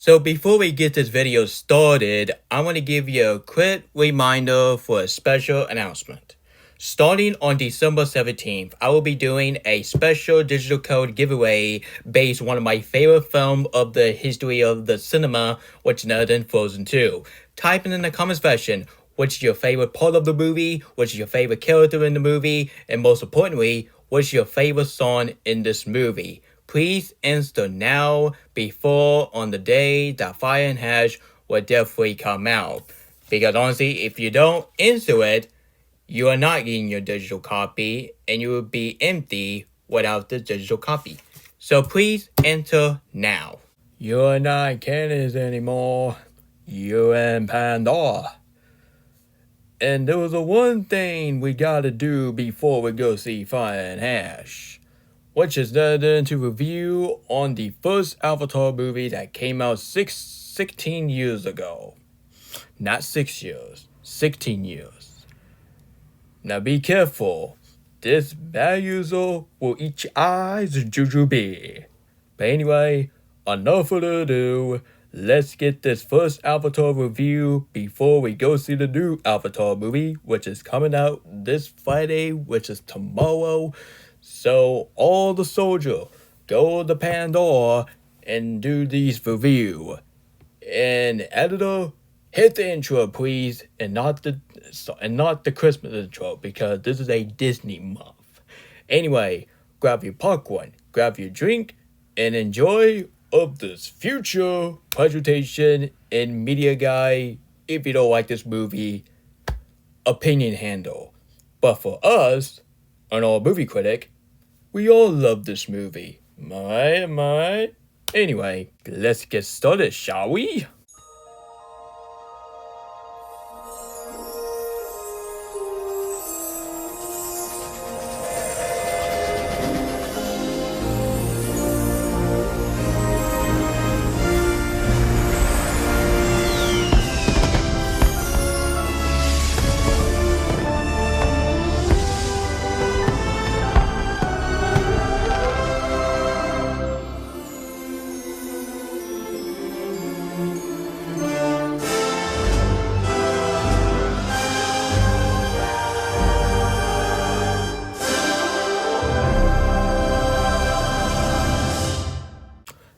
So before we get this video started, I want to give you a quick reminder for a special announcement. Starting on December 17th, I will be doing a special digital code giveaway based on one of my favorite films of the history of the cinema, which is none other than Frozen 2. Type in the comment section what's your favorite part of the movie, what's your favorite character in the movie, and most importantly, what's your favorite song in this movie. Please answer now before on the day that Fire and Hash will definitely come out. Because honestly, if you don't answer it, you are not getting your digital copy and you will be empty without the digital copy. So please enter now. You're not Candace anymore. You're in Pandora. And there was a one thing we gotta do before we go see Fire and Hash, which is then to review on the first Avatar movie that came out 16 years ago. Not 6 years, 16 years. Now be careful. This bad user will eat your eyes, Jujubee. But anyway, enough further ado, let's get this first Avatar review before we go see the new Avatar movie, which is coming out this Friday, which is tomorrow. So all the soldiers, go to Pandora and do these review. And editor, hit the intro please, and not the Christmas intro, because this is a Disney month. Anyway, grab your popcorn, grab your drink, and enjoy of this future presentation and media guy. If you don't like this movie, opinion handle. But for us, an all movie critic, we all love this movie. Am I right? Anyway, let's get started, shall we?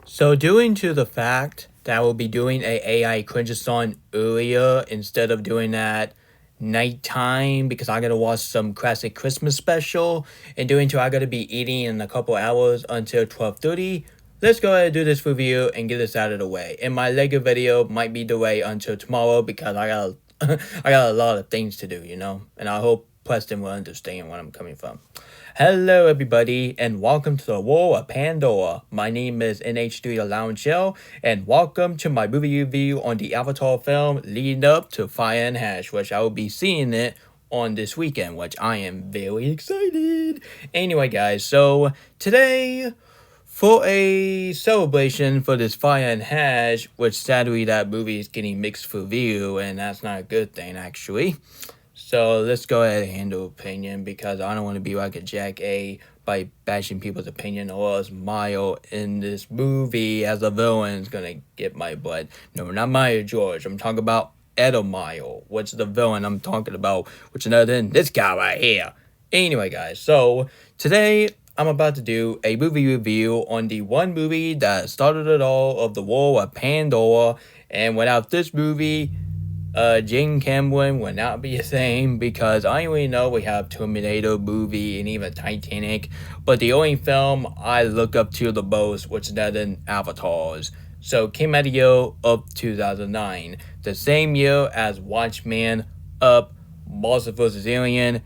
So due to the fact that I will be doing a AI cringe-a-thon earlier instead of doing that nighttime, because I gotta watch some classic Christmas special, and due to I gotta be eating in a couple hours until 12:30, let's go ahead and do this review and get this out of the way. And my Lego video might be delayed until tomorrow because I got I got a lot of things to do, and I hope Preston will understand where I'm coming from. Hello everybody, and welcome to the world of Pandora. My name is NH3 The Lounge Shell, and welcome to my movie review on the Avatar film leading up to Fire and Hash, which I will be seeing it on this weekend, which I am very excited. Anyway guys, so today, for a celebration for this Fire and Hash, which sadly that movie is getting mixed review, and that's not a good thing actually. So let's go ahead and handle opinion, because I don't want to be like a Jack A by bashing people's opinion, or else Mayo in this movie as a villain is gonna get my butt. No, not Mayo George. I'm talking about Edomayo, which is the villain I'm talking about, which is another than this guy right here. Anyway, guys, so today I'm about to do a movie review on the one movie that started it all of the world of Pandora, and without this movie, Jane Cameron will not be the same, because I only know we have Terminator movie and even Titanic, but the only film I look up to the most, which is that in Avatars. So came out the year of 2009, the same year as Watchmen, Up, Monster vs. Alien,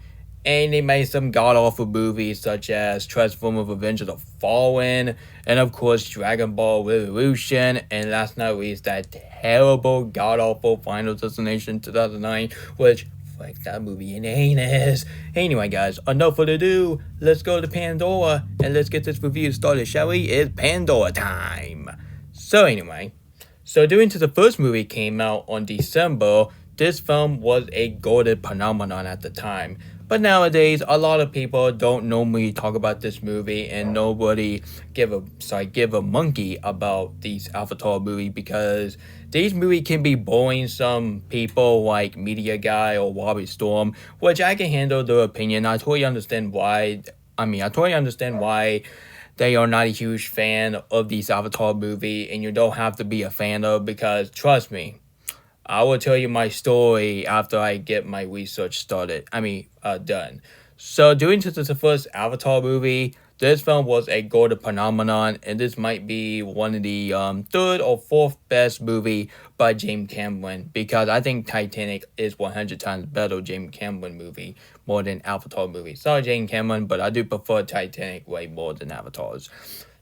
and they made some god-awful movies such as Transformers Revenge of the Fallen, and of course Dragon Ball Revolution, and last not least that terrible god-awful Final Destination 2009, which like that movie in the anus. Anyway guys, enough further ado, let's go to Pandora and let's get this review started, shall we? It's Pandora time. So anyway, due to the first movie came out on December, this film was a golden phenomenon at the time. But nowadays, a lot of people don't normally talk about this movie, and nobody give a monkey about these Avatar movie because these movie can be boring some people like Media Guy or Bobby Storm, which I can handle their opinion. I totally understand why. I totally understand why they are not a huge fan of these Avatar movie, and you don't have to be a fan of because trust me, I will tell you my story after I get my research started. Done. So, due to the first Avatar movie, this film was a golden phenomenon, and this might be one of the third or fourth best movie by James Cameron because I think Titanic is 100 times better James Cameron movie more than Avatar movie. Sorry, James Cameron, but I do prefer Titanic way more than Avatar's.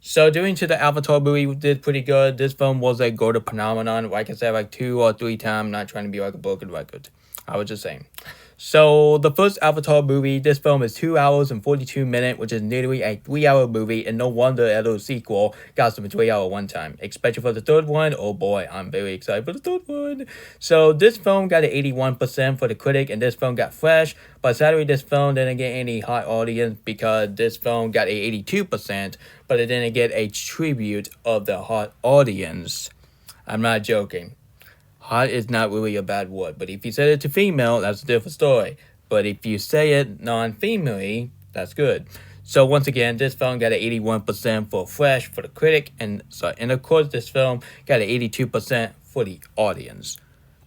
So doing to the Avatar movie did pretty good. This film was a golden phenomenon. Like I said, like 2 or 3 times. Not trying to be like a broken record. I was just saying. So the first Avatar movie, this film is 2 hours and 42 minutes, which is nearly a 3 hour movie, and no wonder a little sequel got some 3 hour one time. Especially for the third one. Oh boy, I'm very excited for the third one. So this film got an 81% for the critic, and this film got fresh. But sadly, this film didn't get any hot audience because this film got a 82%, but it didn't get a tribute of the hot audience. I'm not joking. Hot is not really a bad word, but if you said it to female, that's a different story. But if you say it non-female, that's good. So once again, this film got an 81% for fresh for the critic, and of course this film got an 82% for the audience.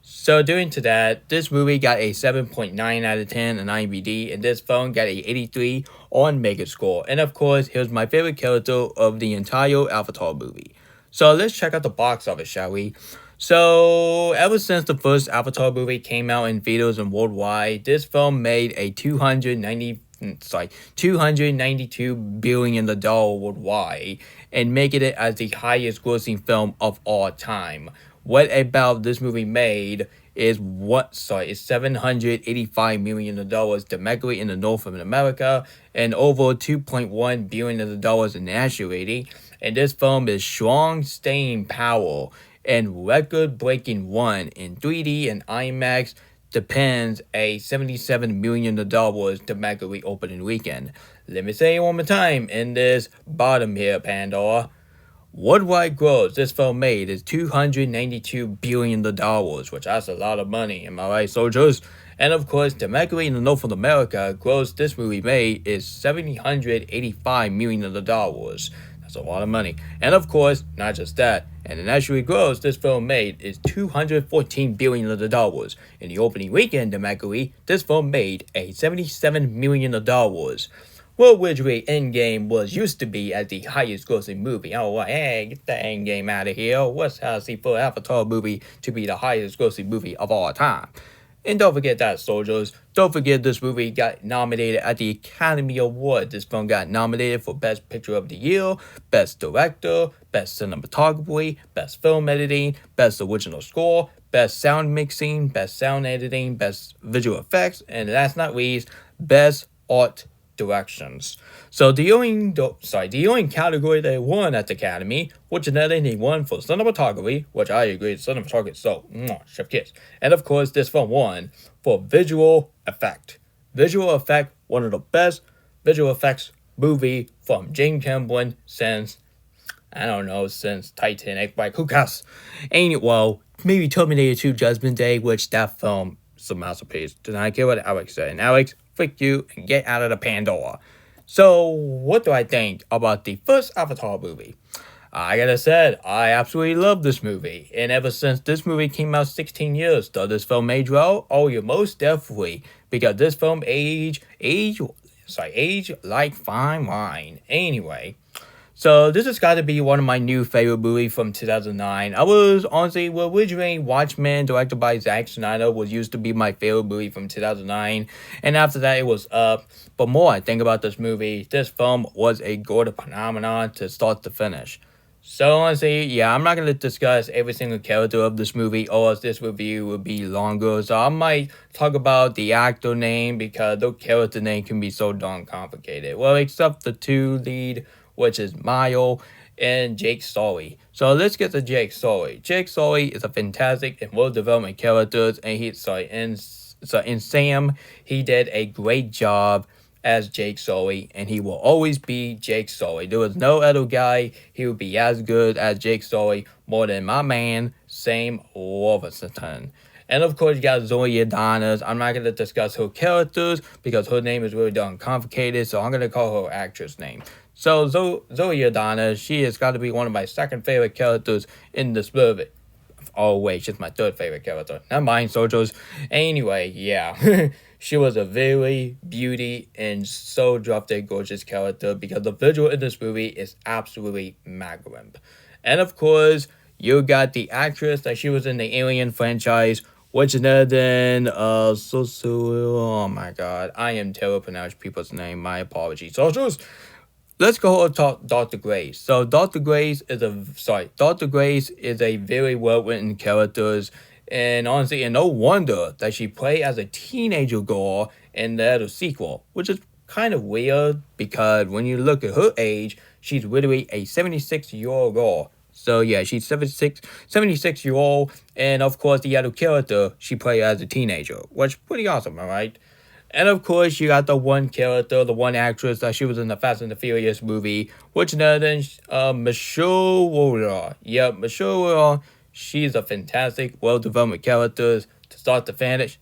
So due to that, this movie got a 7.9 out of 10 on IMDb, and this film got a 83 on Megascore. And of course, here's my favorite character of the entire Avatar movie. So let's check out the box office, shall we? So, ever since the first Avatar movie came out in theaters and worldwide, this film made a $292 billion worldwide, and making it as the highest grossing film of all time. What about this movie made is $785 million domestically in the North America and over $2.1 billion internationally. And this film is strong staying power and record-breaking one in 3D and IMAX depends a $77 million domestically opening weekend. Let me say it one more time in this bottom here, Pandora. Worldwide gross this film made is $292 billion, which that's a lot of money, am I right, soldiers? And of course, domestically in the North America, gross this movie made is $785 million. That's a lot of money. And of course, not just that. And the national gross this film made is $214 billion. In the opening weekend, domestically, this film made a $77 million. Well, originally, Endgame was used to be as the highest grossing movie. Oh, hey, get the Endgame out of here. What's the for Avatar movie to be the highest grossing movie of all time? And don't forget that, soldiers. Don't forget this movie got nominated at the Academy Award. This film got nominated for Best Picture of the Year, Best Director, Best Cinematography, Best Film Editing, Best Original Score, Best Sound Mixing, Best Sound Editing, Best Visual Effects, and last but not least, Best Art Directions. So the only category they won at the Academy, which they won for cinematography, which I agree, cinematography, so chef kiss. And of course, this film won for visual effect. Visual effect, one of the best visual effects movie from James Cameron since Titanic, like who cares? Well, maybe Terminator 2 Judgment Day, which that film is a masterpiece. Do not care what Alex said. And Alex, freak you and get out of the Pandora. So, what do I think about the first Avatar movie? I gotta say, I absolutely love this movie. And ever since this movie came out 16 years, does this film age well? Oh, yeah, most definitely. Because this film age like fine wine. Anyway. So this has got to be one of my new favorite movies from 2009. I was honestly, originally Watchmen, directed by Zack Snyder, was used to be my favorite movie from 2009. And after that, it was up. But more I think about this movie, this film was a golden phenomenon to start to finish. So honestly, yeah, I'm not going to discuss every single character of this movie, or else this review would be longer. So I might talk about the actor name, because the character name can be so darn complicated. Well, except the two lead, which is Mile and Jake Sully. So let's get to Jake Sully. Jake Sully is a fantastic and well-developed character, and in Sam, he did a great job as Jake Sully, and he will always be Jake Sully. There was no other guy he would be as good as Jake Sully more than my man Sam Worthington. And of course, you got Zoe Adonis. I'm not going to discuss her characters because her name is really darn complicated, so I'm going to call her actress name. So, Zoe Adonis, she has got to be one of my second favorite characters in this movie. Oh, wait, she's my third favorite character. Never mind, Sojos. Anyway, yeah. She was a very beauty and so drop dead gorgeous character because the visual in this movie is absolutely magnificent. And of course, you got the actress that she was in the Alien franchise, which is none than oh my god, I am terrible pronouncing people's name. My apologies. So let's go and talk Dr. Grace. So Dr. Grace is a very well written character, and honestly, and no wonder that she played as a teenager girl in the other sequel, which is kind of weird because when you look at her age, she's literally a 76-year-old girl. So yeah, she's 76-year-old, and of course the other character she played as a teenager, which is pretty awesome, alright? And of course you got the one character, the one actress that she was in the Fast and the Furious movie, which none Michelle Waller. Yep, Michelle Waller, she's a fantastic, well-developed character to start to finish,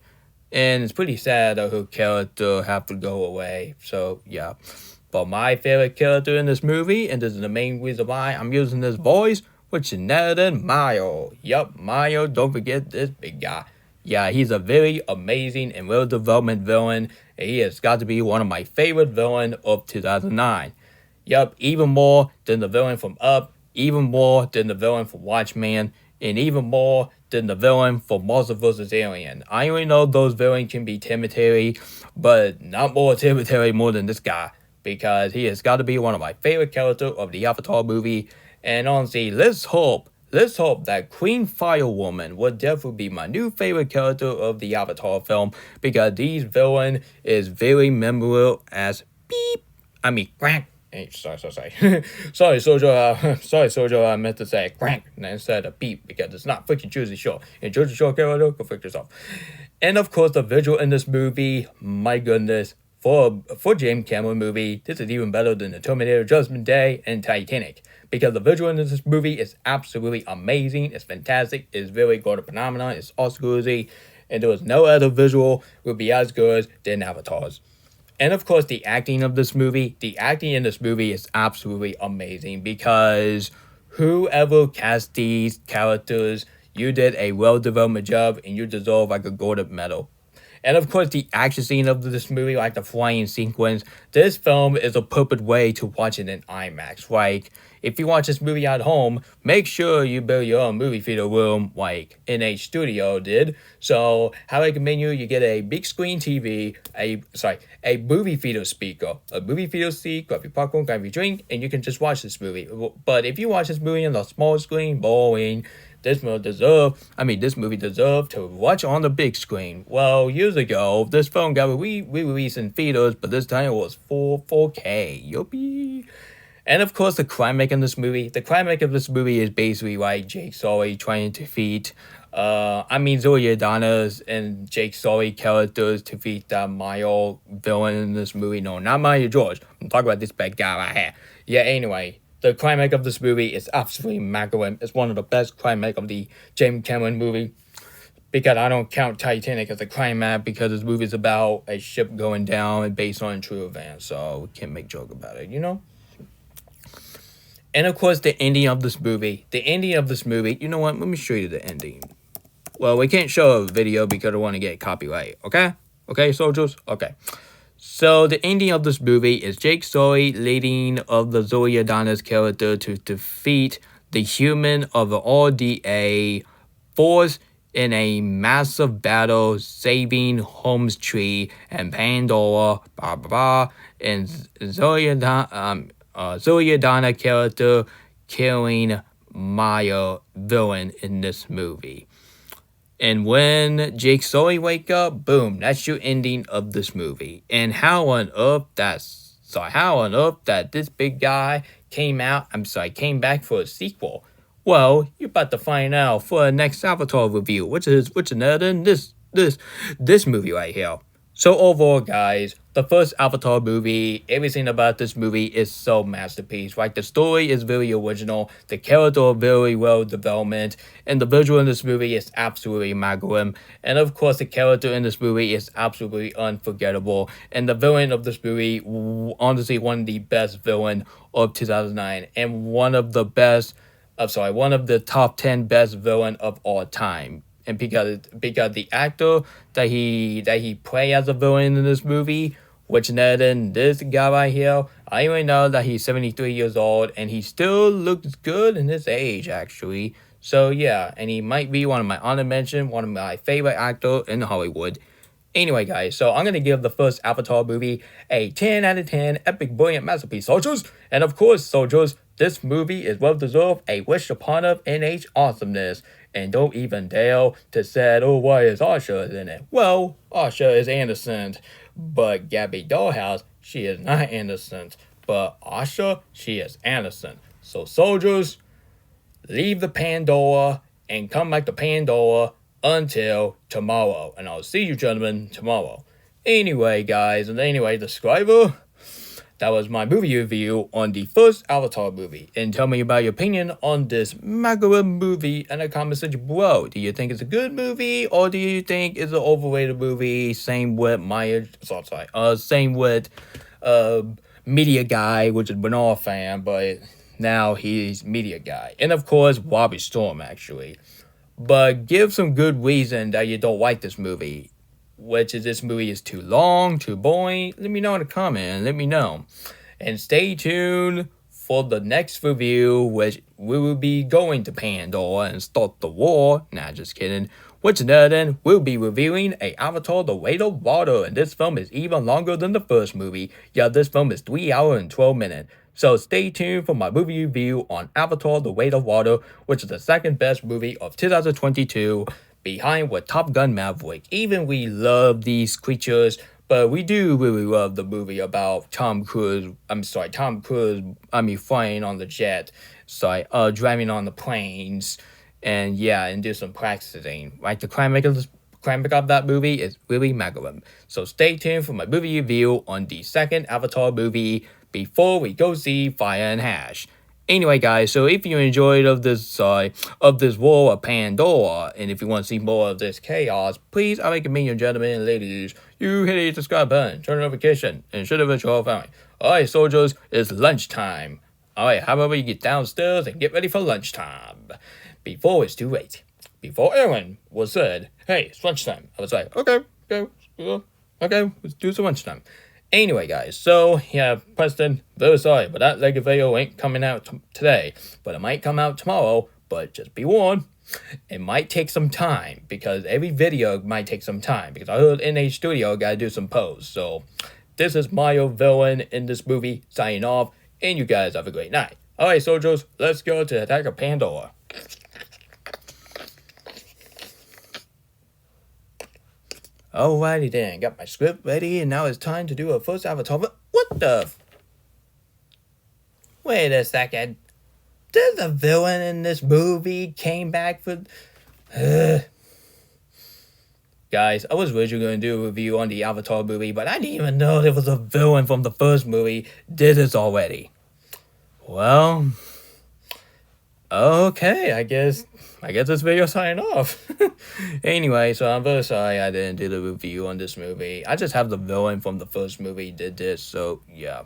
and it's pretty sad that her character have to go away, so yeah. But my favorite character in this movie, and this is the main reason why I'm using this voice, which is none other than Mario. Yup, Mario, don't forget this big guy. Yeah, he's a very amazing and well-developed villain, and he has got to be one of my favorite villains of 2009. Yup, even more than the villain from Up, even more than the villain from Watchmen, and even more than the villain from Monster vs. Alien. I only know those villains can be intimidating, but not more intimidating more than this guy, because he has got to be one of my favorite characters of the Avatar movie. And honestly, let's hope that Queen Firewoman will definitely be my new favorite character of the Avatar film, because these villain is very memorable as quack. Hey, sorry. sorry, Sojo, I meant to say quack instead of beep, because it's not freaking Jersey Shore. And Jersey Shore character, go fix yourself. And of course, the visual in this movie, my goodness, for James Cameron movie, this is even better than the Terminator Judgment Day and Titanic, because the visual in this movie is absolutely amazing. It's fantastic. It's very good phenomenon. It's Oscar-worthy, and there was no other visual would be as good than Avatar's. And of course, the acting in this movie is absolutely amazing, because whoever cast these characters, you did a well-developed job, and you deserve like a golden medal. And of course, the action scene of this movie, like the flying sequence, this film is a perfect way to watch it in IMAX. Like, if you watch this movie at home, make sure you build your own movie theater room, like NH Studio did. So, how I recommend you get a big screen TV, a movie theater speaker, grab your popcorn, grab your drink, and you can just watch this movie. But if you watch this movie on the small screen, boring. This movie deserved to watch on the big screen. Well, years ago, this film got re-released in theaters, but this time it was 4K. Yuppie. And of course, the climax of this movie is basically like Jake Sully trying to defeat, Zoe Adonis and Jake Sully characters to defeat that Mario villain in this movie. No, not Mario George. I'm talking about this bad guy right here. Yeah, anyway. The climax of this movie is absolutely magnificent. It's one of the best climax of the James Cameron movie, because I don't count Titanic as a climax, because this movie is about a ship going down and based on a true event, so we can't make joke about it, you know? And of course, the ending of this movie, you know what? Let me show you the ending. Well, we can't show a video because I want to get copyright, okay? Okay, soldiers? Okay. So the ending of this movie is Jake Sully leading of the Zoe Adonis character to defeat the human of the RDA force in a massive battle, saving Holmes Tree and Pandora, and Zoe Adonis character killing Maya villain in this movie. And when Jake Sully wake up, boom, that's your ending of this movie. And how on earth that this big guy came back for a sequel? Well, you're about to find out for the next Avatar review, which is another than this this movie right here. So overall, guys, the first Avatar movie, everything about this movie is so masterpiece. Right, the story is very original, the character are very well development, and the visual in this movie is absolutely immaculate. And of course, the character in this movie is absolutely unforgettable. And the villain of this movie, honestly, one of the best villain of 2009, and one of the best. I'm sorry, one of the top 10 best villain of all time. And because the actor that he played as a villain in this movie, which then this guy right here, I even know that he's 73 years old and he still looks good in his age actually. So yeah, and he might be one of my honor mention, one of my favorite actor in Hollywood. Anyway, guys, so I'm going to give the first Avatar movie a 10 out of 10 epic brilliant masterpiece, soldiers. And of course, soldiers, this movie is well deserved a wish upon of NH awesomeness. And don't even dare to say, oh, why is Asha in it? Well, Asha is innocent, but Gabby Dollhouse, she is not innocent. But Asha, she is innocent. So soldiers, leave the Pandora and come back to Pandora until tomorrow. And I'll see you gentlemen tomorrow. Anyway, guys, and anyway, subscriber, that was my movie review on the first Avatar movie. And tell me about your opinion on this Magara movie in the comment section below. Do you think it's a good movie or do you think it's an overrated movie? Same with same with Media Guy, which is Bernard fan, but now he's Media Guy. And of course, Bobby Storm actually. But give some good reason that you don't like this movie. Which is this movie is too long, too boring. Let me know in the comment. Let me know. And stay tuned for the next review, which we will be going to Pandora and start the war. Nah, just kidding. Which then we'll be reviewing a Avatar The Way of Water. And this film is even longer than the first movie. Yeah, this film is 3 hours and 12 minutes. So stay tuned for my movie review on Avatar The Way of Water, which is the second best movie of 2022. Behind with Top Gun Maverick. Even we love these creatures, but we do really love the movie about Tom Cruise, flying on the jet, driving on the planes, and yeah, and do some practicing. Right, the climax of that movie is really magnificent. So stay tuned for my movie review on the second Avatar movie before we go see Fire and Hash. Anyway, guys, so if you enjoyed of this War of Pandora, and if you want to see more of this chaos, please, I recommend you, gentlemen and ladies, you hit the subscribe button, turn notification, and share it with your family. Alright, soldiers, it's lunchtime. Alright, how about you get downstairs and get ready for lunchtime before it's too late. Before Aaron was said, hey, it's lunchtime. I was like, okay, let's do some lunchtime. Anyway, guys, so, yeah, Preston, very sorry, but that Lego video ain't coming out today. But it might come out tomorrow, but just be warned. It might take some time, because every video might take some time. Because I heard NH Studio gotta do some posts. So, this is Mario Villain in this movie, signing off, and you guys have a great night. Alright, soldiers, let's go to Attack of Pandora. Alrighty then, got my script ready, and now it's time to do a first Avatar. What the? Wait a second. Did the villain in this movie came back for? Guys, I was originally going to do a review on the Avatar movie, but I didn't even know there was a villain from the first movie did this already. Well, okay, I guess this video signing off. Anyway, so I'm very sorry I didn't do the review on this movie. I just have the villain from the first movie did this, so yeah.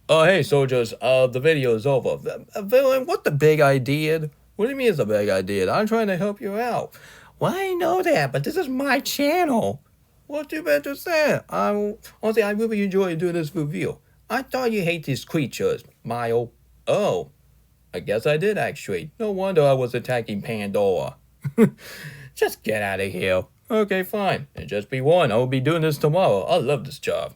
Oh, hey, soldiers, the video is over. Villain, what the big idea? What do you mean it's a big idea? I'm trying to help you out. Well, I know that, but this is my channel. What you better say? Honestly, I really enjoy doing this review. I thought you hate these creatures, Mile. Oh. I guess I did, actually. No wonder I was attacking Pandora. Just get out of here. Okay, fine. And just be warned, I will be doing this tomorrow. I love this job.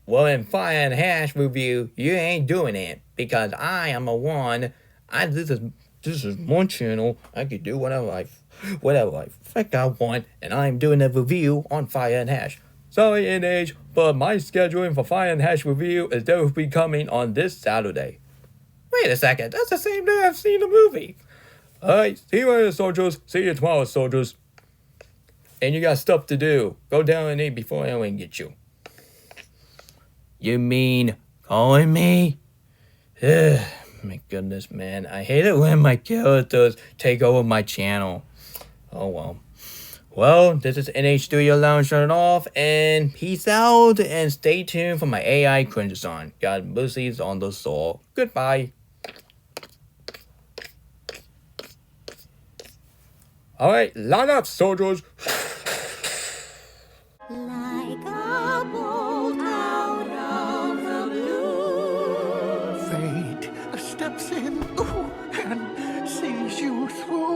Well, in Fire and Hash review, you ain't doing it. Because I am a one. This is my channel. I can do whatever I think I want. And I'm doing a review on Fire and Hash. Sorry, NH, but my scheduling for Fire and Hash review is definitely coming on this Saturday. Wait a second, that's the same day I've seen the movie. Alright, see you later, soldiers. See you tomorrow, soldiers. And you got stuff to do. Go down and eat before anyone gets you. You mean calling me? Ugh, my goodness, man. I hate it when my characters take over my channel. Oh well. Well, this is NH Studio Lounge shutting off, and peace out, and stay tuned for my AI cringe-a-thon. Got mercies on the soul. Goodbye. Alright, line up, soldiers. Like a bolt out of the blue. Fate steps in and sees you through.